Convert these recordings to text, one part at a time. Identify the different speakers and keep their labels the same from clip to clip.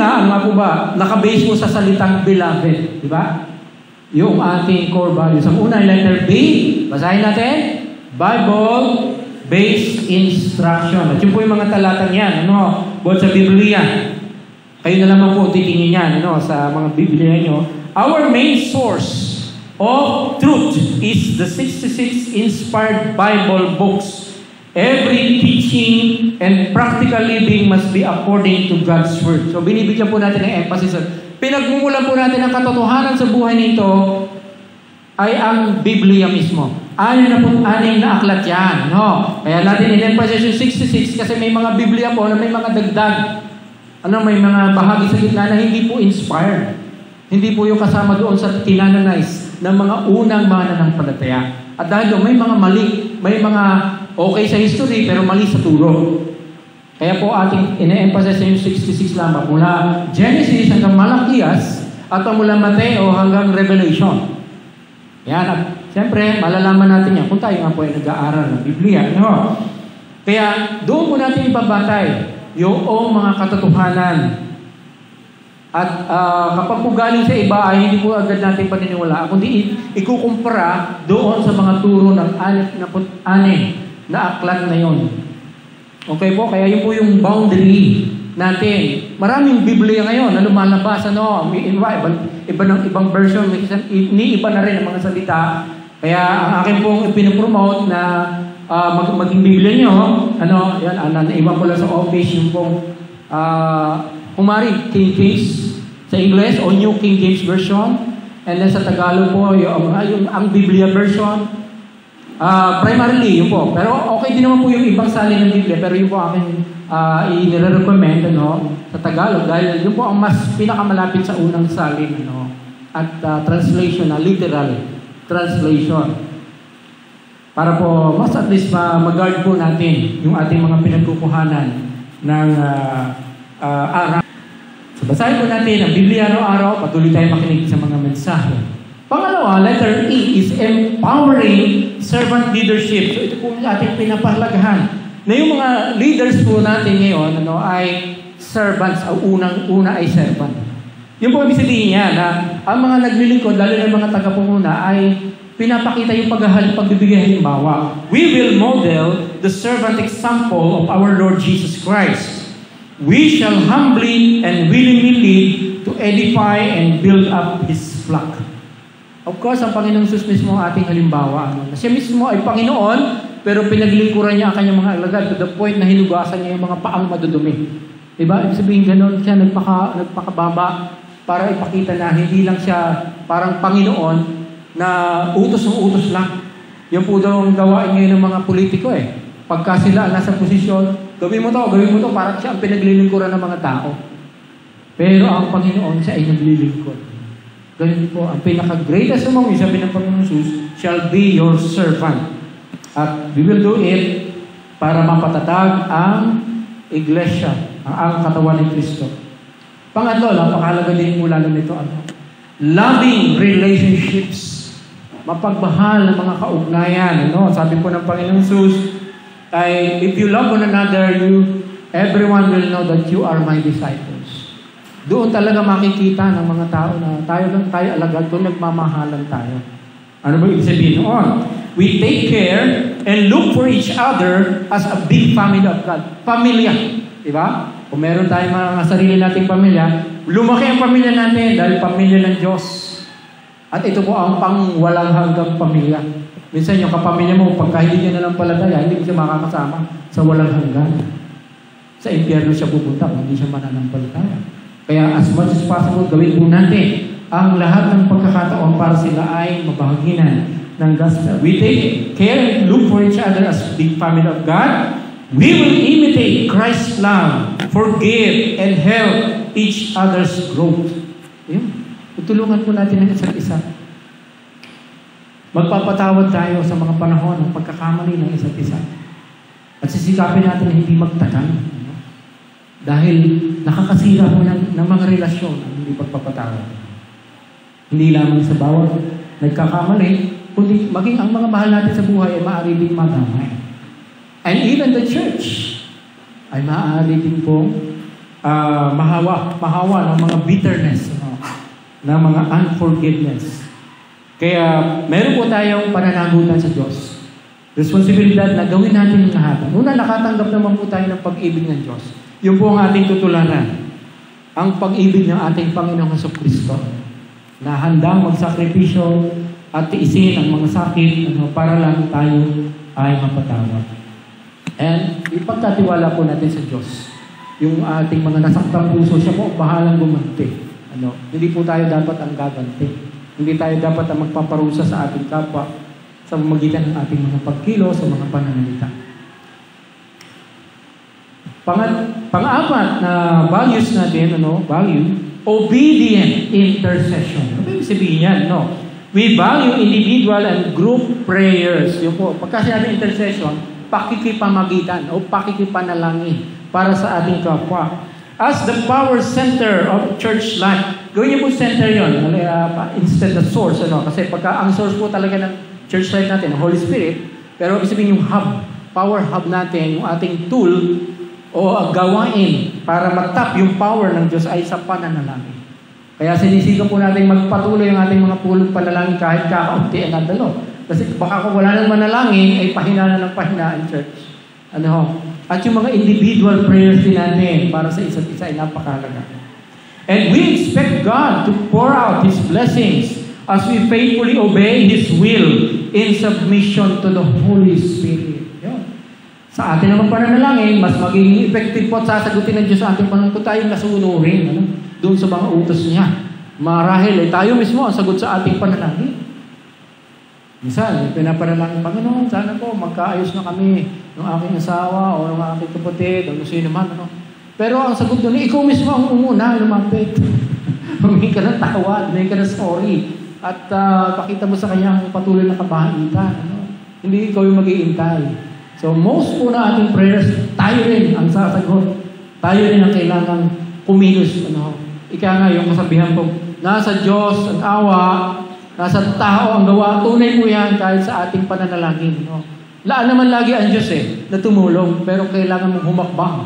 Speaker 1: Una, ano nga po ba? Nakabase po sa salitang beloved. Di ba? Yung ating core values. Ang una, letter B. Basahin natin. Bible-based instruction. At yun po yung mga talatang yan. Ano? Bukod sa Biblia. Kayo na naman po titingin yan. Ano? Sa mga Biblia nyo. Our main source of truth is the 66 inspired Bible books. Every teaching and practical living must be according to God's Word. So binibigyan po natin ng emphasis. Pinagmumulan po natin ang katotohanan sa buhay nito ay ang Biblia mismo. Anim na aklat yan. No? Kaya natin in-emphasize yung 66 kasi may mga Biblia po na may mga dagdag. May mga bahagi sa gitna na hindi po inspired. Hindi po yung kasama doon sa kinanonize ng mga unang mananampalataya. At dahil doon, may mga mali, may mga okay sa history, pero mali sa turo. Kaya po ating ine-emphasize yung 66 lamang. Mula Genesis hanggang Malakias, at mula Mateo hanggang Revelation. Yan. At siyempre, malalaman natin yan kung tayo nga po ay nag-aaral ng Biblia. No? Kaya doon po natin ibabatay yung mga katotohanan. At kapag po galing sa iba ay hindi po agad natin paniniwalaan, kundi ikukumpara doon sa mga turo ng 66 na aklat na yon. Okay po? Kaya yun po yung boundary natin. Maraming Biblia ngayon na lumalabas. Iba ng ibang version, iba na rin ang mga salita. Kaya ang akin pong ipinopromote na maging Biblia nyo, iba ko lang sa office yung pong kumari, King James sa English o New King James Version. And then sa Tagalog po, ang Biblia version. Primarily, yun po. Pero okay din naman po yung ibang salin ng Biblia. Pero yun po akin i-recommend sa Tagalog. Dahil yun po ang mas pinakamalapit sa unang salin. At translation, literal translation. Para po, mas at least mag-guard po natin yung ating mga pinagkukuhanan ng araw. So, basahin po natin ang Biblia araw-araw, patuloy tayo makinig sa mga mensahe. Pangalawa, letter E is empowering servant leadership. So, ito po yung ating pinapahalagahan. Na yung mga leaders po natin ngayon ay servants. Ang unang-una ay servant. Yung po ibig sabihin niya na ang mga naglilingkod, lalo na mga tagapanguna, ay pinapakita yung pagbibigay halimbawa. We will model the servant example of our Lord Jesus Christ. We shall humbly and willingly lead to edify and build up His flock. Of course, ang Panginoong Jesus mismo ang ating halimbawa. Siya mismo ay Panginoon, pero pinaglingkuran niya ang kanyang mga alagad to the point na hinugasan niya yung mga paang madudumi. Diba? Ibig sabihin gano'n siya nagpakababa para ipakita na hindi lang siya parang Panginoon na utos ng utos lang. Yung po daw ang gawain ngayon ng mga politiko Pagka sila nasa posisyon, gawin mo to, parang siya ang pinaglilingkuran ng mga tao. Pero ang Panginoon, siya ay naglilingkod. Ganun po, ang pinaka-greatest among you, sabi ng Panginoon Jesus, shall be your servant. At we will do it para mapatatag ang iglesia, ang katawan ni Kristo. Pangatlo, napakahalaga din po lalo nito, loving relationships. Mapagmahal ng mga kaugnayan. Sabi po ng Panginoon Jesus, if you love one another, everyone will know that you are my disciples. Doon talaga makikita ng mga tao na tayo alagad, doon nagmamahalan tayo. Ano ba ibig sabihin noon? We take care and look for each other as a big family of God. Pamilya. Diba? Kung meron tayong mga sarili nating pamilya, lumaki ang pamilya natin dahil pamilya ng Diyos. At ito po ang walang hanggang pamilya. Minsan yung kapamilya mo, pagka hindi niya nanampalataya, hindi siya makakasama sa walang hanggan. Sa impyerno siya pupunta kung hindi siya mananampalataya. Kaya as much as possible, gawin po natin ang lahat ng pagkakataon para sila ay mabahaginan ng gospel. We take care and look for each other as big family of God. We will imitate Christ's love, forgive, and help each other's growth. Tutulungan po natin ang isa't isa. Magpapatawad tayo sa mga panahon ng pagkakamali ng isa't isa. At sisikapin natin na hindi magtagal. Dahil nakakasira po ng mga relasyon ang hindi pagpapatawad. Hindi lamang sa bawat nagkakamali, kundi maging ang mga mahal natin sa buhay ay maaari din madamay. And even the church ay maaari din po mahawa ng mga bitterness, ng mga unforgiveness. Kaya meron po tayong pananagutan sa Diyos. Responsibilidad na gawin natin yung lahat. Una, nakatanggap naman po tayo ng pag-ibig ng Diyos. Yun po ang ating tutularan. Ang pag-ibig ng ating Panginoong Jesucristo na handang magsakripisyo at tiisin ang mga sakit para lang tayo ay mapatawad. And ipagkatiwala po natin sa Diyos yung ating mga nasaktang puso. Siya po bahalang gumanti. Hindi po tayo dapat ang gaganti. Hindi tayo dapat ang magpaparusa sa ating kapwa sa pamamagitan ng ating mga pagkilo, sa mga pananalita. Pang-apat na values natin, obedient intercession. Ano yung sabihin yan? We value individual and group prayers. Yung po, pagka sinabi intercession, pakikipamagitan o pakikipanalangin para sa ating kapwa. As the power center of church life, gawin niyo po center yun, instead of source. Kasi pagka ang source po talaga ng church life natin, ang Holy Spirit, pero ibig sabihin yung hub, power hub natin, yung ating tool o gawain para matap yung power ng Diyos ay sa pananalangin. Kaya sinisigaw po natin magpatuloy ang ating mga pulong panalangin kahit kakaunti ang nadalo. Kasi baka kung wala nang manalangin, ay pahina na ng pahina in church. At yung mga individual prayers din natin para sa isa't isa ay napakahalaga. And we expect God to pour out His blessings as we faithfully obey His will in submission to the Holy Spirit. Yun. Sa atin naman pananalangin, mas magiging effective po at sasagutin ng Diyos sa ating panalangin kung tayong nasunurin doon sa mga utos niya. Marahil tayo mismo ang sagot sa ating panalangin. Minsan, pinapanalangin, Panginoon, sana po magkaayos na kami ng aking asawa o ng aking kapatid o ng sino man. Pero ang sagot doon, ikaw mismo ang umuna, lumapit. Humingi ka ng tawad, humingi ka ng sorry. At pakita mo sa kanya ang patuloy na kabaitan. Hindi ikaw yung mag-iintay. So most po na ating prayers, tayo rin ang sasagot. Tayo rin ang kailangan kumilos. Ika nga yung kasabihan po, nasa Diyos ang awa, nasa tao ang gawa. Tunay po yan kahit sa ating pananalangin. Laan naman lagi ang Diyos na tumulong, pero kailangan mong humakbang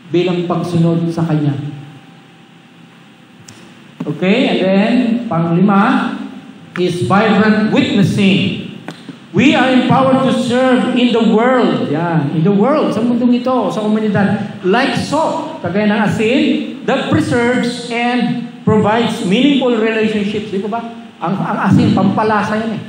Speaker 1: bilang pagsunod sa Kanya. Okay, and then, pang-5 is vibrant witnessing. We are empowered to serve in the world. Yan, in the world, sa mundong ito, sa komunidad. Like salt, kagaya ng asin, that preserves and provides meaningful relationships. Di ba? Ang asin, pampalasa yan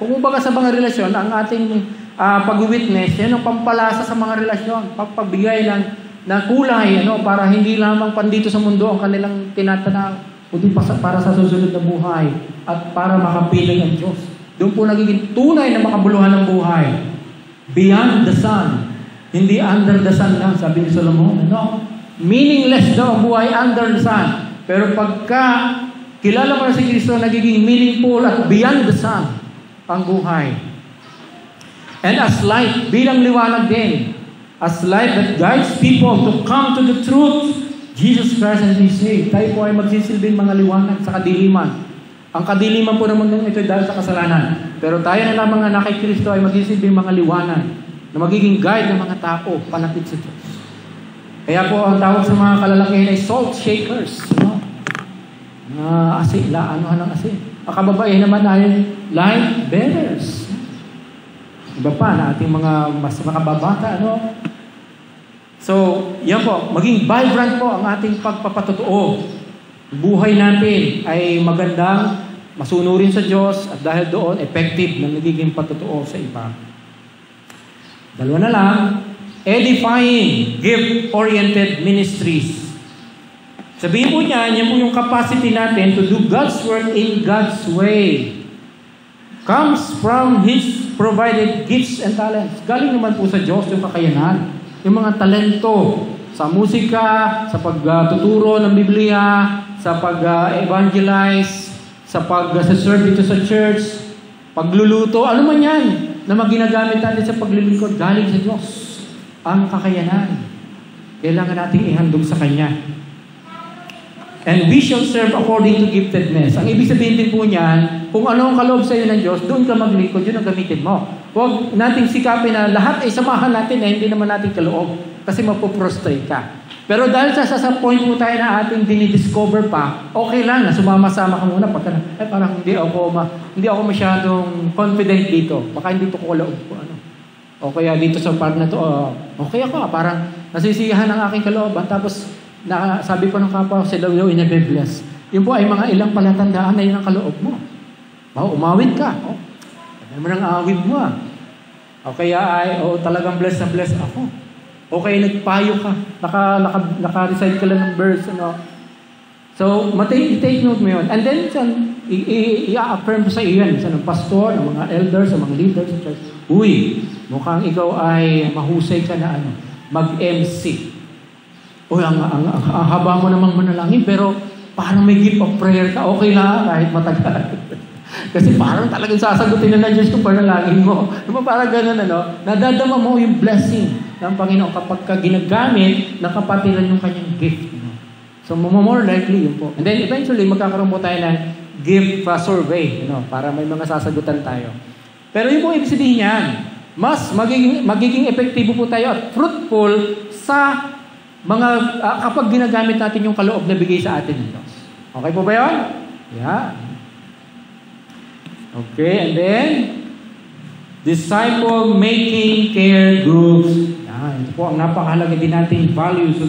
Speaker 1: Kung kumbaga sa mga relasyon, ang ating pag-witness, yan ang pampalasa sa mga relasyon. Pagbigay ng kulay, para hindi lamang pandito sa mundo ang kanilang tinatanaw, kundi para sa susunod na buhay at para makapiling ang Diyos. Doon po nagiging tunay na makabuluhan ng buhay. Beyond the sun. Hindi under the sun lang, sabi ni Solomon. Meaningless daw ang buhay under the sun. Pero pagka kilala mo na si Kristo, nagiging meaningful at beyond the sun ang buhay. And as light, bilang liwanag din. As light that guides people to come to the truth, Jesus Christ and be saved. Tayo po ay magsisilbing mga liwanag sa kadiliman. Ang kadiliman po naman ito dahil sa kasalanan. Pero tayo na lamang na kay Kristo ay magsisilbing mga liwanag na magiging guide ng mga tao palapit sa Diyos. Kaya po ang tawag sa mga kalalakihan ay salt shakers. Asin, anuhan ng asin. Ang kababaihan naman ay light bearers. Iba pa na ating mga mas makababata, So, yan po, maging vibrant po ang ating pagpapatotoo. Buhay natin ay magandang masunurin sa Diyos at dahil doon, effective na nagiging patotoo sa iba. 2 na lang, edifying, gift-oriented ministries. Sabihin po niya, yan po yung capacity natin to do God's work in God's way. Comes from His provided gifts and talents. Galing naman po sa Diyos yung kakayanan. Yung mga talento sa musika, sa pagtuturo ng Biblia, sa pag-evangelize, sa pag-serve dito sa church, pagluluto, ano man yan na maginagamit natin sa paglilingkod, galing sa Diyos. Ang kakayanan. Kailangan nating ihandog sa Kanya. And we shall serve according to giftedness. Ang ibig sabihin din po niyan, kung ano ang kaloob sa iyo ng Diyos, doon ka maglingkod, yun ang gamitin mo. Huwag nating sikapin na lahat ay samahan natin na hindi naman natin kaloob. kasi mapoprostrate ka. Pero dahil sa point po tayo na ating dinidiscover pa, okay lang na sumama-sama ka muna pagka parang hindi ako masyadong confident dito. Baka hindi to ko kaloob ko. O kaya dito sa part na to, okay ako, parang nasisiyahan ang aking kalooban. Tapos sabi ko ng kapwa, sila daw inabe-bless. Yun po ay mga ilang palatandaan na yun ang kaloob mo. Umawit ka. Ano mo nang awit mo O kaya ay, talagang bless na bless ako. O kaya nagpayo ka. Naka-recite ka lang ng verse. So, take note mo yun. And then, i-affirm sa iyo yan. Sa ng pastor, ng mga elders, ng mga leaders sa church. Uy, mukhang ikaw ay mahusay ka na mag-MC. Uy, ang haba mo namang manalangin, pero parang may gift of prayer ka. Okay na, kahit matagal. Kasi parang talagang sasagutin na ng Diyos kung panalangin mo. Parang ganun, nadadama mo yung blessing ng Panginoon kapag ka ginagamit ng kapatiran yung kanyang gift. So, more likely yun po. And then eventually, magkakaroon po tayo ng gift survey, para may mga sasagutan tayo. Pero yun po ibig sabihin yan, mas magiging epektibo po tayo at fruitful sa mga kapag ginagamit natin yung kaloob na bigay sa atin ng Diyos. Okay po ba yun? Yeah. Okay, and then disciple-making care groups. Yan, ito po ang napakahalaga din nating values.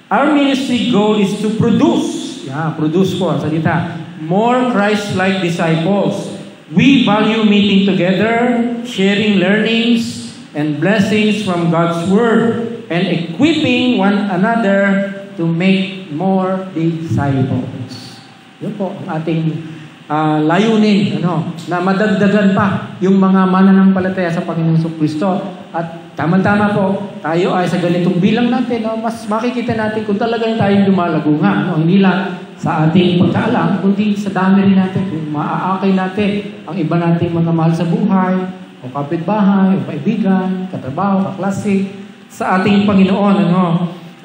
Speaker 1: Our ministry goal is to produce. Produce po ang salita. More Christ-like disciples. We value meeting together, sharing learnings and blessings from God's Word, and equipping one another to make more disciples. Yun po ang ating layunin, na madagdagan pa yung mga mananampalataya sa Panginoong Kristo. At tama-tama po, tayo ay sa ganitong bilang natin, mas makikita natin kung talagang tayong lumalago nga. Hindi lang sa ating pagkaalam, kundi sa dami rin natin, kung maaakay natin ang iba nating mga mahal sa buhay, o kapitbahay, o kaibigan, katrabaho, kaklase, sa ating Panginoon.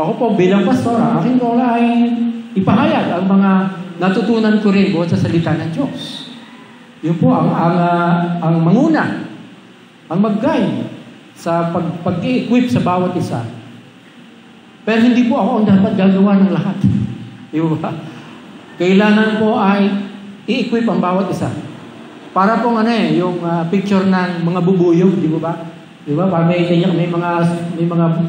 Speaker 1: Ako po bilang pastor, aking role ay ipahayag ang mga natutunan ko rin buhat sa salita ng Diyos. Yun po ang manguna, ang mag-guide sa pag-i-equip sa bawat isa. Pero hindi po ako ang dapat gagawa ng lahat. Di ba? Kailangan po ay i-equip ang bawat isa. Para po yung picture ng mga bubuyog, di ba? Di ba? Para may mga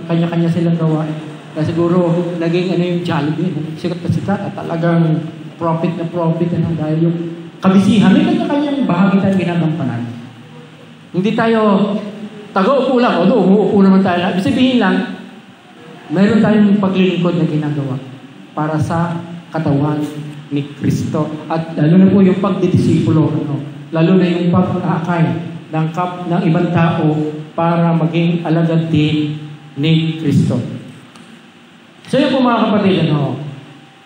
Speaker 1: kanya-kanya silang gawain. Kaya siguro naging yung Jollibee, sikat na sikat at talagang profit dahil yung kabisihan, may kanya-kanyang bahagi tayong ginagampanan. Hindi tayo taga-upo lang, umuupo naman tayo. Ibig sabihin lang, mayroon tayong paglilingkod na ginagawa para sa katawan ni Kristo. At lalo na po yung pagdidisipulo, lalo na yung pag-aakay ng ibang tao para maging alagad din ni Kristo. So yun po mga kapatid,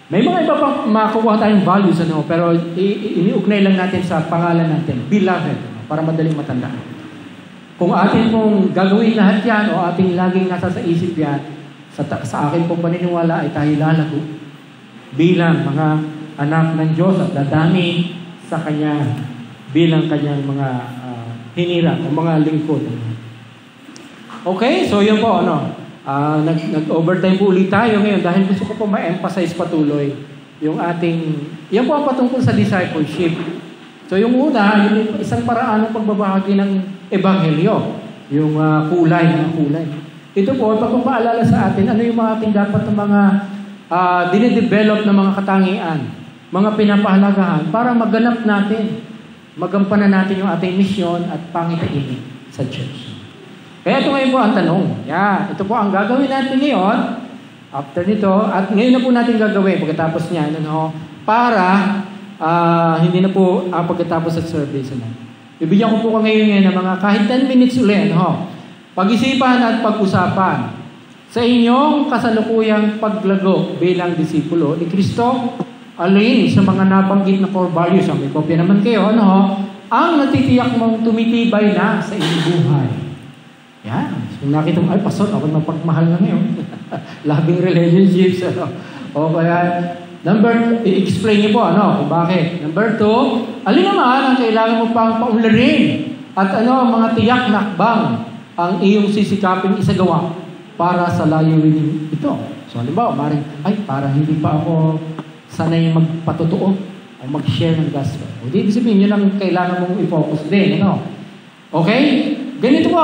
Speaker 1: may mga iba pang makukuha tayong values, pero iniugnay lang natin sa pangalan natin, beloved, para madaling matandaan. Kung atin pong gagawin lahat yan, o ating laging nasa sa isip yan, sa akin pong paniniwala ay tayo lalago bilang mga anak ng Diyos at dadami sa Kanya bilang Kanyang mga hinirang o mga lingkod. Okay, so yun po, nag-overtime po ulit tayo ngayon dahil gusto ko po ma-emphasize patuloy yung yan po ang patungkol sa discipleship. So yung una, yung isang paraan ng pagbabahagi ng ebanghelyo, yung kulay. Ito po, pagpapaalala sa atin, ano yung mga ating dapat ng mga dinidevelop na mga katangian, mga pinapahalagahan para maganap natin, magampanan natin yung ating misyon at pangitain sa church. Kaya ito ngayon po ang tanong. Ito po ang gagawin natin ngayon, after nito, at ngayon na po natin gagawin pagkatapos niya, para hindi na po pagkatapos sa service. Bibigyan ko po ngayon ng mga kahit 10 minutes ulit, pag-isipan at pag-usapan sa inyong kasalukuyang paglago bilang disipulo ni Kristo, alin sa mga nabanggit na core values, may kopya naman kayo, ang natitiyak mong tumitibay na sa inyong buhay. Yan. Kung nakita mo, pastor, ako mapagmahal na ngayon. Loving relationships, O kaya, i-explain niyo po, kung bakit. Number 2, alin naman ang kailangan mo pang paunlarin at mga tiyak na hakbang ang iyong sisikaping isagawa para sa layunin ito. So halimbawa, parang hindi pa ako sanay magpatotoo o mag-share ng gospel. O di sabihin, yun ang kailangan mong i-focus din. Okay? Ganito po,